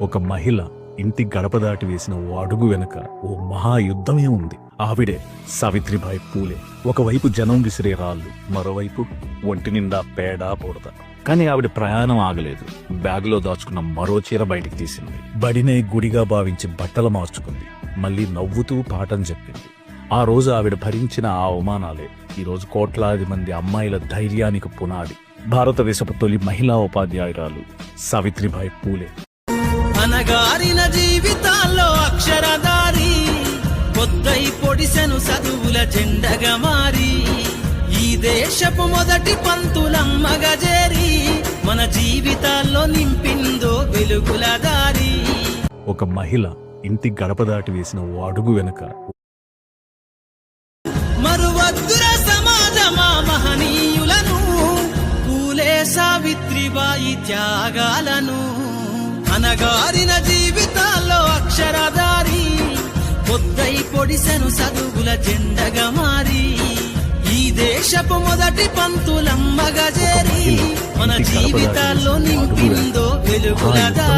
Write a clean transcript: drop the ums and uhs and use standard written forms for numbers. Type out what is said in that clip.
ఒక మహిళ ఇంటి గడప దాటి వేసిన ఓ అడుగు వెనుక ఓ మహాయుద్ధమే ఉంది. ఆవిడే సావిత్రిబాయి పూలే. ఒకవైపు జనం విసిరే రాళ్ళు, మరోవైపు ఒంటి నిండా పేడ బురద. కానీ ఆవిడ ప్రయాణం ఆగలేదు. బ్యాగులో దాచుకున్న మరో చీర బయటికి తీసింది. బడినే గుడిగా భావించి బట్టలు మార్చుకుంది. మళ్ళీ నవ్వుతూ పాఠం చెప్పింది. ఆ రోజు ఆవిడ భరించిన ఆ అవమానాలే ఈరోజు కోట్లాది మంది అమ్మాయిల ధైర్యానికి పునాది. భారతదేశపు తొలి మహిళా ఉపాధ్యాయురాలు సావిత్రిబాయి పూలే. అనగారిన జీవితాల్లో అక్షరధారి, పొద్దై పొడిసెను చదువుల జెండగా మారి, ఈ దేశపు మొదటి పంతులమ్మగా చేరి, మన జీవితాల్లో నింపిందో వెలుగుల దారి. ఒక మహిళ ఇంటి గడప దాటి వేసిన ఓ అడుగు వెనుక మరువద్దుర సమాజమా మహనీయులను, పూలే సావిత్రిబాయి త్యాగాలను. అనగారిన జీవితాల్లో అక్షరధారి, పొద్దై పొడిసెను చదువుల జెండగా మారి, ఈ దేశపు మొదటి పంతులమ్మగా చేరి, మన జీవితాల్లో నింపిందో వెలుగుల దారి.